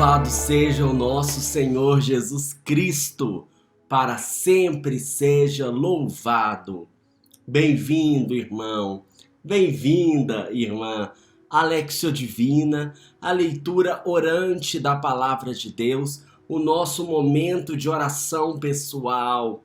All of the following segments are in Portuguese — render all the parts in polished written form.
Louvado seja o nosso Senhor Jesus Cristo, para sempre seja louvado. Bem-vindo, irmão, bem-vinda, irmã, à Lectio Divina, a leitura orante da Palavra de Deus, o nosso momento de oração pessoal.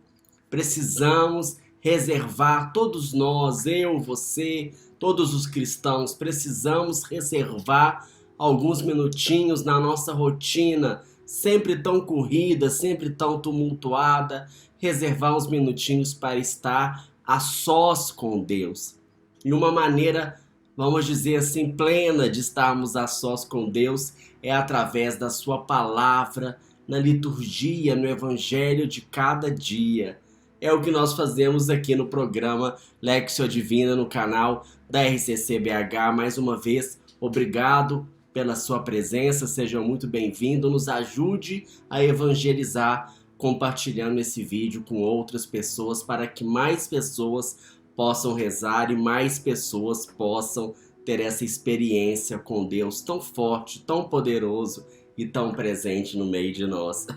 Precisamos reservar, todos nós, eu, você, todos os cristãos, precisamos reservar alguns minutinhos na nossa rotina, sempre tão corrida, sempre tão tumultuada, reservar uns minutinhos para estar a sós com Deus. E uma maneira, vamos dizer assim, plena de estarmos a sós com Deus é através da sua palavra, na liturgia, no evangelho de cada dia. É o que nós fazemos aqui no programa Lectio Divina, no canal da RCC BH. Mais uma vez, obrigado pela sua presença, seja muito bem-vindo, nos ajude a evangelizar compartilhando esse vídeo com outras pessoas para que mais pessoas possam rezar e mais pessoas possam ter essa experiência com Deus tão forte, tão poderoso e tão presente no meio de nós.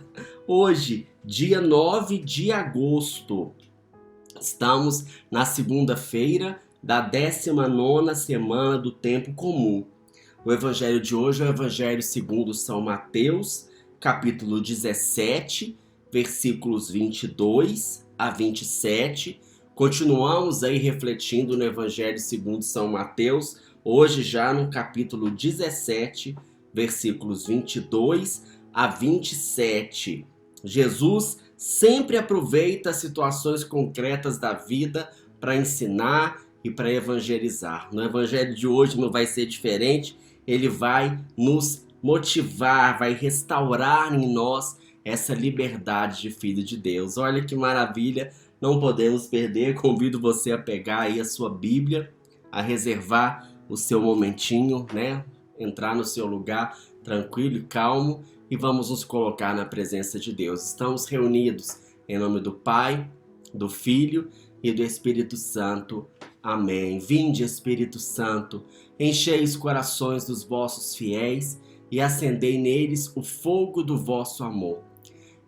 Hoje, dia 9 de agosto, estamos na segunda-feira da 19ª semana do Tempo Comum. O evangelho de hoje é o evangelho segundo São Mateus, capítulo 17, versículos 22 a 27. Continuamos aí refletindo no evangelho segundo São Mateus, hoje já no capítulo 17, versículos 22 a 27. Jesus sempre aproveita situações concretas da vida para ensinar e para evangelizar. No evangelho de hoje não vai ser diferente. Ele vai nos motivar, vai restaurar em nós essa liberdade de filho de Deus. Olha que maravilha, não podemos perder. Convido você a pegar aí a sua Bíblia, a reservar o seu momentinho, né? Entrar no seu lugar tranquilo e calmo e vamos nos colocar na presença de Deus. Estamos reunidos em nome do Pai, do Filho e do Espírito Santo. Amém. Vinde, Espírito Santo, enchei os corações dos vossos fiéis e acendei neles o fogo do vosso amor.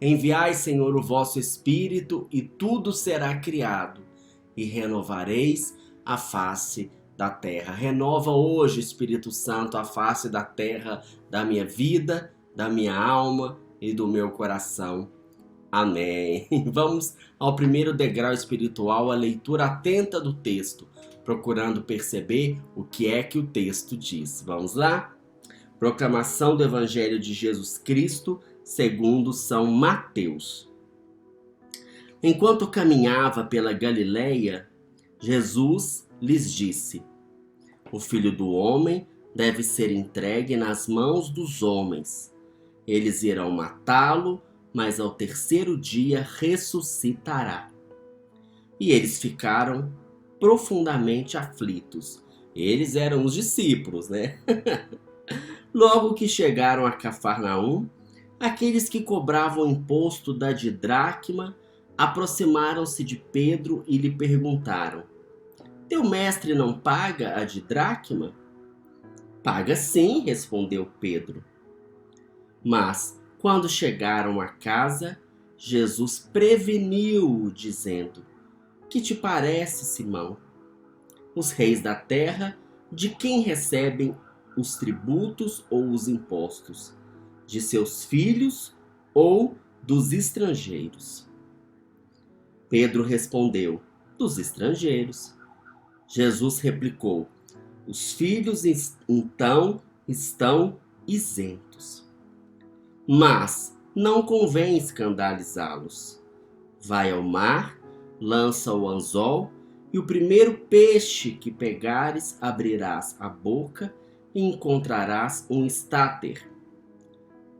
Enviai, Senhor, o vosso Espírito e tudo será criado e renovareis a face da terra. Renova hoje, Espírito Santo, a face da terra, da minha vida, da minha alma e do meu coração. Amém. Vamos ao primeiro degrau espiritual, a leitura atenta do texto, procurando perceber o que é que o texto diz. Vamos lá? Proclamação do Evangelho de Jesus Cristo, segundo São Mateus. Enquanto caminhava pela Galileia, Jesus lhes disse: O Filho do Homem deve ser entregue nas mãos dos homens. Eles irão matá-lo, mas ao terceiro dia ressuscitará. E eles ficaram profundamente aflitos. Eles eram os discípulos, né? Logo que chegaram a Cafarnaum, aqueles que cobravam o imposto da didracma aproximaram-se de Pedro e lhe perguntaram: Teu mestre não paga a didracma? Paga sim, respondeu Pedro. Mas quando chegaram a casa, Jesus preveniu-o, dizendo: Que te parece, Simão? Os reis da terra, de quem recebem os tributos ou os impostos? De seus filhos ou dos estrangeiros? Pedro respondeu: Dos estrangeiros. Jesus replicou: Os filhos então estão isentos. Mas não convém escandalizá-los. Vai ao mar, lança o anzol, e o primeiro peixe que pegares abrirás a boca e encontrarás um estáter.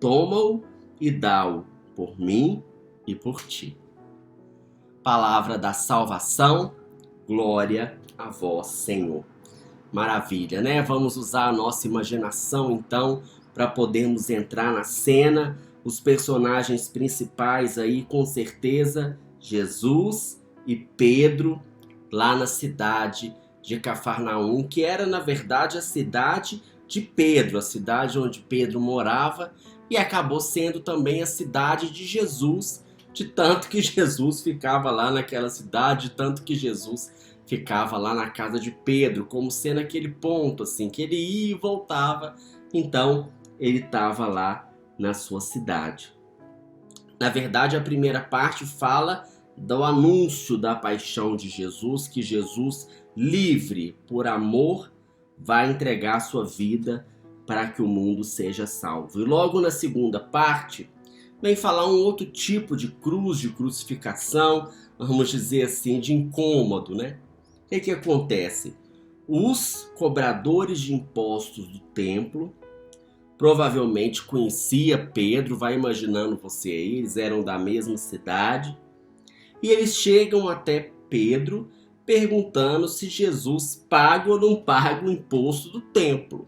Toma-o e dá-o por mim e por ti. Palavra da salvação, glória a vós, Senhor. Maravilha, né? Vamos usar a nossa imaginação, então, para podermos entrar na cena. Os personagens principais aí, com certeza, Jesus e Pedro, lá na cidade de Cafarnaum, que era, na verdade, a cidade de Pedro, a cidade onde Pedro morava, e acabou sendo também a cidade de Jesus, de tanto que Jesus ficava lá naquela cidade, de tanto que Jesus ficava lá na casa de Pedro, como sendo aquele ponto assim, que ele ia e voltava, então ele estava lá na sua cidade. Na verdade, a primeira parte fala do anúncio da paixão de Jesus, que Jesus, livre por amor, vai entregar a sua vida para que o mundo seja salvo. E logo na segunda parte, vem falar um outro tipo de cruz, de crucificação, vamos dizer assim, de incômodo, né? O que acontece? Os cobradores de impostos do templo provavelmente conhecia Pedro, vai imaginando você aí, eles eram da mesma cidade, e eles chegam até Pedro perguntando se Jesus paga ou não paga o imposto do templo.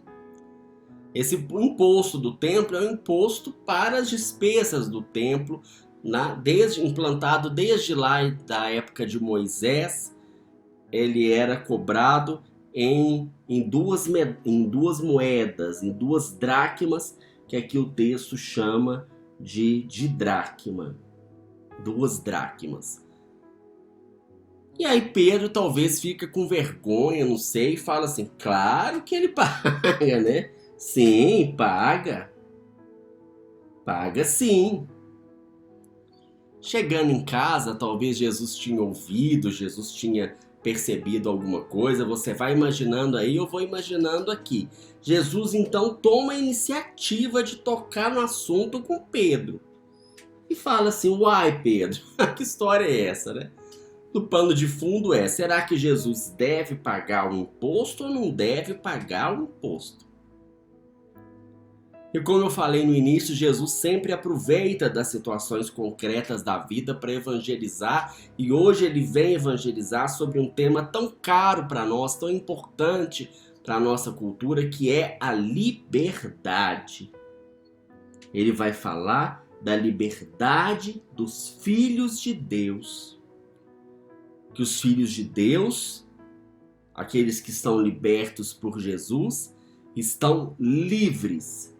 Esse imposto do templo é um imposto para as despesas do templo, implantado desde lá da época de Moisés. Ele era cobrado em duas moedas, em 2 dracmas, que aqui o texto chama de dracma. 2 dracmas. E aí Pedro talvez fica com vergonha, não sei, e fala assim, claro que ele paga, né? Sim, paga. Paga sim. Chegando em casa, talvez Jesus tinha ouvido, Jesus tinha percebido alguma coisa, você vai imaginando aí, eu vou imaginando aqui. Jesus então toma a iniciativa de tocar no assunto com Pedro. E fala assim, uai Pedro, que história é essa, né? O pano de fundo é, será que Jesus deve pagar o imposto ou não deve pagar o imposto? E como eu falei no início, Jesus sempre aproveita das situações concretas da vida para evangelizar, e hoje ele vem evangelizar sobre um tema tão caro para nós, tão importante para a nossa cultura, que é a liberdade. Ele vai falar da liberdade dos filhos de Deus. Que os filhos de Deus, aqueles que estão libertos por Jesus, estão livres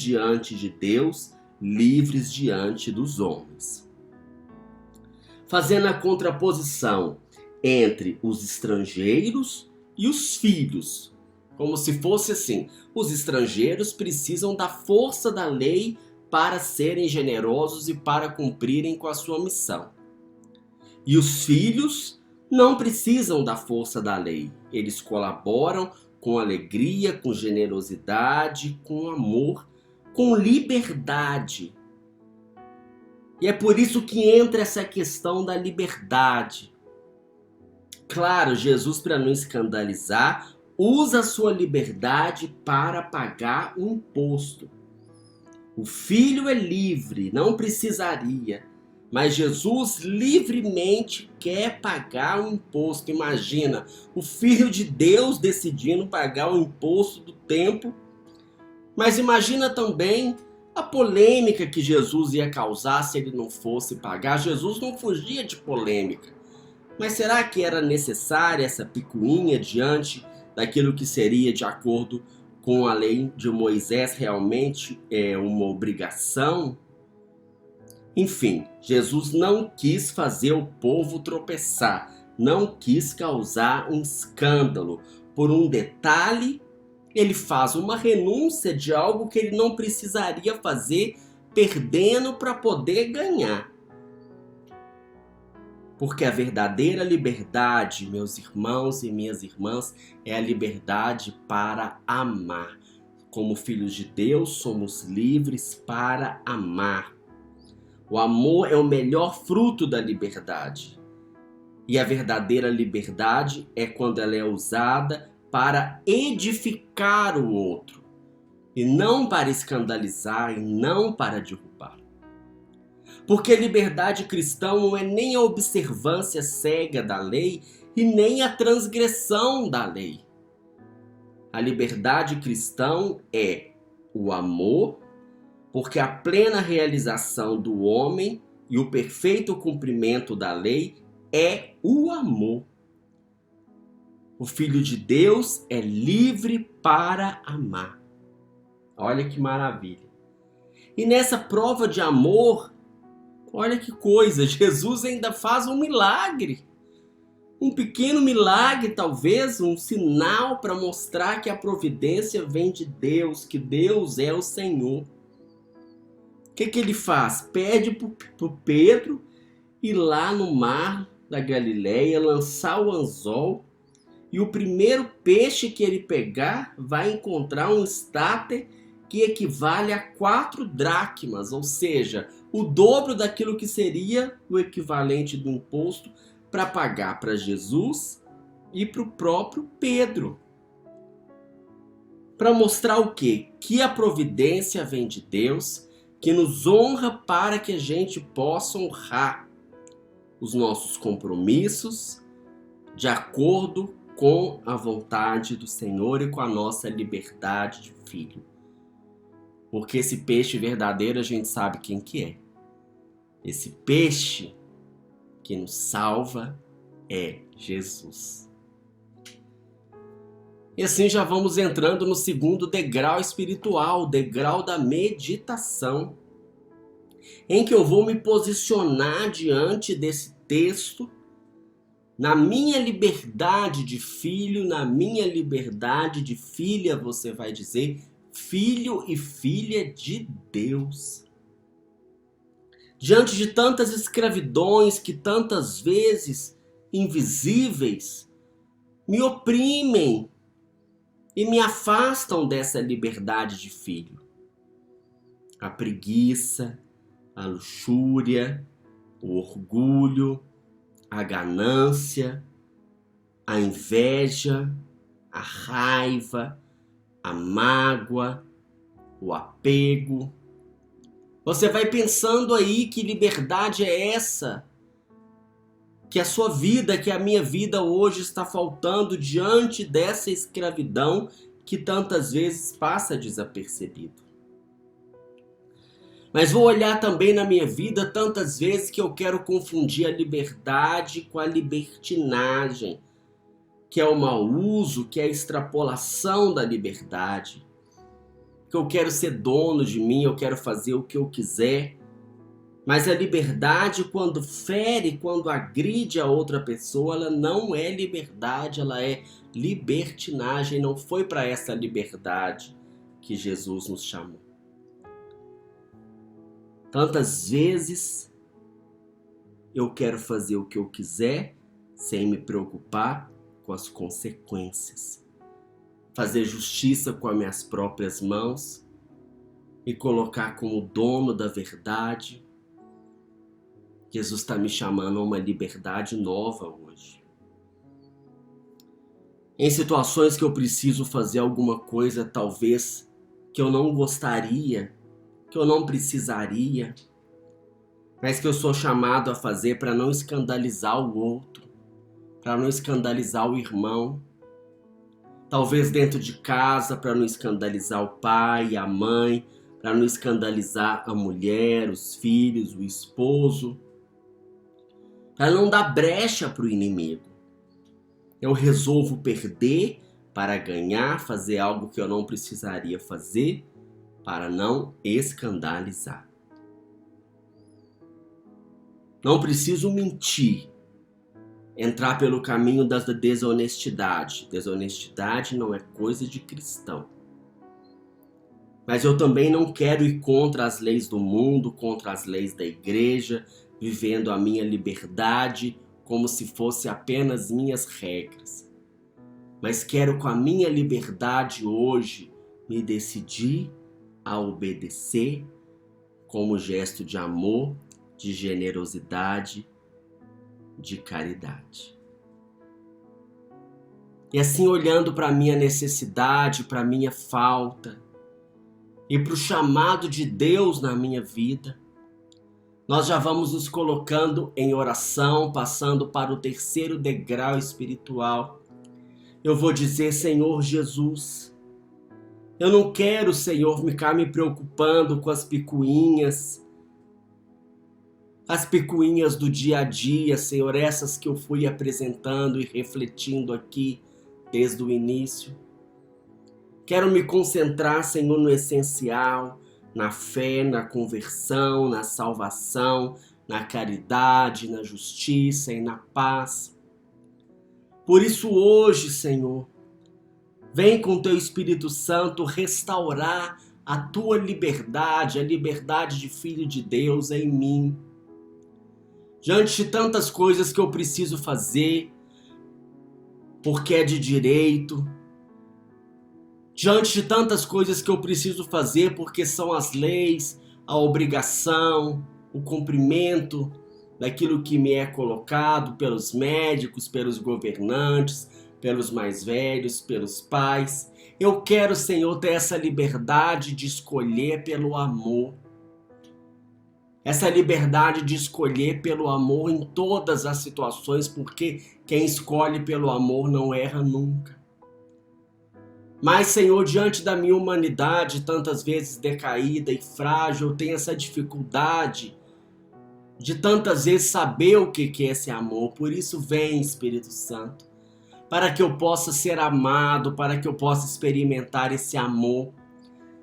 diante de Deus, livres diante dos homens. Fazendo a contraposição entre os estrangeiros e os filhos, como se fosse assim, os estrangeiros precisam da força da lei para serem generosos e para cumprirem com a sua missão. E os filhos não precisam da força da lei, eles colaboram com alegria, com generosidade, com amor, com liberdade. E é por isso que entra essa questão da liberdade. Claro, Jesus, para não escandalizar, usa a sua liberdade para pagar o imposto. O filho é livre, não precisaria, mas Jesus livremente quer pagar o imposto. Imagina, o Filho de Deus decidindo pagar o imposto do templo. Mas imagina também a polêmica que Jesus ia causar se ele não fosse pagar. Jesus não fugia de polêmica. Mas será que era necessária essa picuinha diante daquilo que seria de acordo com a lei de Moisés realmente uma obrigação? Enfim, Jesus não quis fazer o povo tropeçar, não quis causar um escândalo. Por um detalhe, ele faz uma renúncia de algo que ele não precisaria fazer, perdendo para poder ganhar. Porque a verdadeira liberdade, meus irmãos e minhas irmãs, é a liberdade para amar. Como filhos de Deus, somos livres para amar. O amor é o melhor fruto da liberdade. E a verdadeira liberdade é quando ela é usada para edificar o outro, e não para escandalizar, e não para derrubar. Porque liberdade cristã não é nem a observância cega da lei e nem a transgressão da lei. A liberdade cristã é o amor, porque a plena realização do homem e o perfeito cumprimento da lei é o amor. O Filho de Deus é livre para amar. Olha que maravilha. E nessa prova de amor, olha que coisa, Jesus ainda faz um milagre. Um pequeno milagre, talvez, um sinal para mostrar que a providência vem de Deus, que Deus é o Senhor. O que ele faz? Pede para o Pedro ir lá no mar da Galileia, lançar o anzol, e o primeiro peixe que ele pegar vai encontrar um estáter que equivale a 4 dracmas, ou seja, o dobro daquilo que seria o equivalente do imposto para pagar para Jesus e para o próprio Pedro. Para mostrar o quê? Que a providência vem de Deus, que nos honra para que a gente possa honrar os nossos compromissos de acordo com a vontade do Senhor e com a nossa liberdade de filho. Porque esse peixe verdadeiro a gente sabe quem que é. Esse peixe que nos salva é Jesus. E assim já vamos entrando no segundo degrau espiritual, o degrau da meditação, em que eu vou me posicionar diante desse texto, na minha liberdade de filho, na minha liberdade de filha, você vai dizer, filho e filha de Deus. Diante de tantas escravidões que tantas vezes invisíveis me oprimem e me afastam dessa liberdade de filho. A preguiça, a luxúria, o orgulho, a ganância, a inveja, a raiva, a mágoa, o apego. Você vai pensando aí que liberdade é essa, que a sua vida, que a minha vida hoje está faltando diante dessa escravidão que tantas vezes passa desapercebido. Mas vou olhar também na minha vida tantas vezes que eu quero confundir a liberdade com a libertinagem, que é o mau uso, que é a extrapolação da liberdade. Que eu quero ser dono de mim, eu quero fazer o que eu quiser. Mas a liberdade, quando fere, quando agride a outra pessoa, ela não é liberdade, ela é libertinagem. Não foi para essa liberdade que Jesus nos chamou. Tantas vezes eu quero fazer o que eu quiser sem me preocupar com as consequências. Fazer justiça com as minhas próprias mãos e colocar como dono da verdade. Jesus está me chamando a uma liberdade nova hoje. Em situações que eu preciso fazer alguma coisa, talvez, que eu não gostaria, que eu não precisaria, mas que eu sou chamado a fazer para não escandalizar o outro, para não escandalizar o irmão. Talvez dentro de casa, para não escandalizar o pai, a mãe, para não escandalizar a mulher, os filhos, o esposo, para não dar brecha para o inimigo. Eu resolvo perder para ganhar, fazer algo que eu não precisaria fazer, para não escandalizar. Não preciso mentir, entrar pelo caminho da desonestidade. Desonestidade não é coisa de cristão. Mas eu também não quero ir contra as leis do mundo, contra as leis da igreja, vivendo a minha liberdade como se fosse apenas minhas regras. Mas quero com a minha liberdade hoje me decidir a obedecer como gesto de amor, de generosidade, de caridade. E assim olhando para a minha necessidade, para a minha falta e para o chamado de Deus na minha vida, nós já vamos nos colocando em oração, passando para o terceiro degrau espiritual. Eu vou dizer, Senhor Jesus, eu não quero, Senhor, ficar me preocupando com as picuinhas do dia a dia, Senhor, essas que eu fui apresentando e refletindo aqui desde o início. Quero me concentrar, Senhor, no essencial, na fé, na conversão, na salvação, na caridade, na justiça e na paz. Por isso hoje, Senhor, vem com teu Espírito Santo restaurar a tua liberdade, a liberdade de filho de Deus em mim. Diante de tantas coisas que eu preciso fazer, porque é de direito, diante de tantas coisas que eu preciso fazer, porque são as leis, a obrigação, o cumprimento daquilo que me é colocado pelos médicos, pelos governantes, pelos mais velhos, pelos pais. Eu quero, Senhor, ter essa liberdade de escolher pelo amor. Essa liberdade de escolher pelo amor em todas as situações, porque quem escolhe pelo amor não erra nunca. Mas, Senhor, diante da minha humanidade, tantas vezes decaída e frágil, eu tenho essa dificuldade de tantas vezes saber o que é esse amor. Por isso vem, Espírito Santo, para que eu possa ser amado, para que eu possa experimentar esse amor.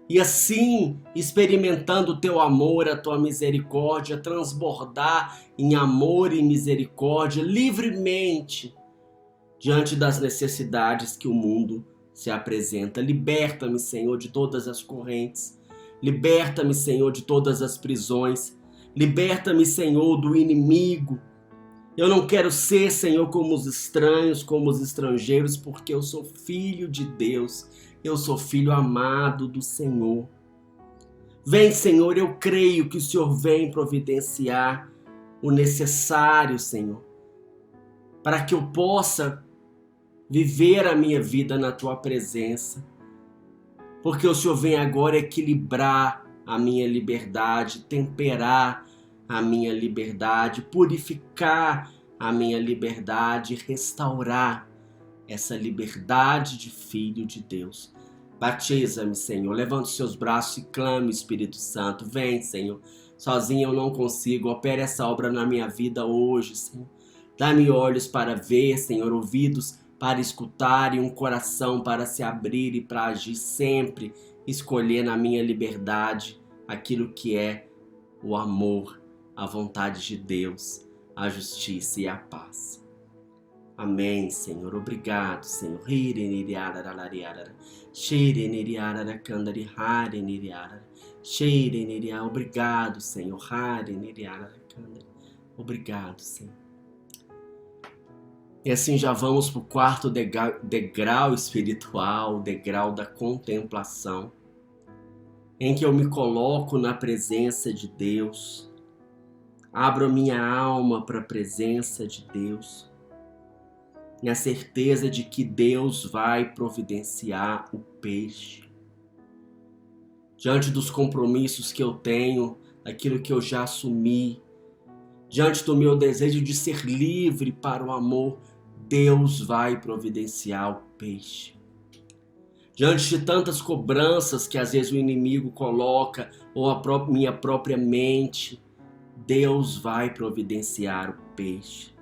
E assim, experimentando o teu amor, a tua misericórdia, transbordar em amor e misericórdia livremente diante das necessidades que o mundo se apresenta. Liberta-me, Senhor, de todas as correntes. Liberta-me, Senhor, de todas as prisões. Liberta-me, Senhor, do inimigo. Eu não quero ser, Senhor, como os estranhos, como os estrangeiros, porque eu sou filho de Deus. Eu sou filho amado do Senhor. Vem, Senhor, eu creio que o Senhor vem providenciar o necessário, Senhor, para que eu possa viver a minha vida na Tua presença. Porque o Senhor vem agora equilibrar a minha liberdade, temperar a minha liberdade, purificar a minha liberdade, restaurar essa liberdade de filho de Deus. Batiza-me, Senhor. Levante os seus braços e clame, Espírito Santo. Vem, Senhor. Sozinho eu não consigo. Opere essa obra na minha vida hoje, Senhor. Dá-me olhos para ver, Senhor, ouvidos para escutar e um coração para se abrir e para agir sempre, escolher na minha liberdade aquilo que é o amor, a vontade de Deus, a justiça e a paz. Amém, Senhor. Obrigado, Senhor. Obrigado, Senhor. Obrigado, Senhor. E assim já vamos para o quarto degrau espiritual, o degrau da contemplação, em que eu me coloco na presença de Deus, abro a minha alma para a presença de Deus, na certeza de que Deus vai providenciar o peixe. Diante dos compromissos que eu tenho, aquilo que eu já assumi, diante do meu desejo de ser livre para o amor, Deus vai providenciar o peixe. Diante de tantas cobranças que às vezes o inimigo coloca, ou a minha própria mente, Deus vai providenciar o peixe.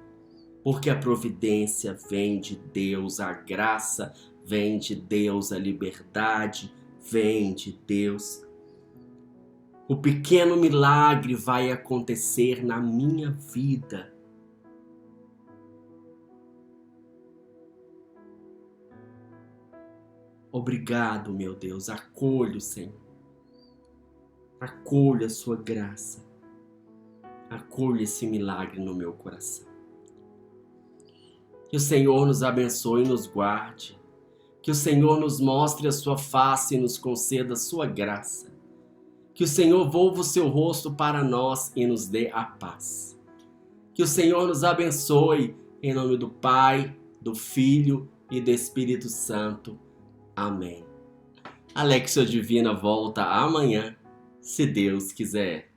Porque a providência vem de Deus, a graça vem de Deus, a liberdade vem de Deus. O pequeno milagre vai acontecer na minha vida. Obrigado, meu Deus. Acolho, Senhor. Acolho a sua graça. Acolho esse milagre no meu coração. Que o Senhor nos abençoe e nos guarde. Que o Senhor nos mostre a sua face e nos conceda a sua graça. Que o Senhor volva o seu rosto para nós e nos dê a paz. Que o Senhor nos abençoe em nome do Pai, do Filho e do Espírito Santo. Amém. A Lexia Divina volta amanhã, se Deus quiser.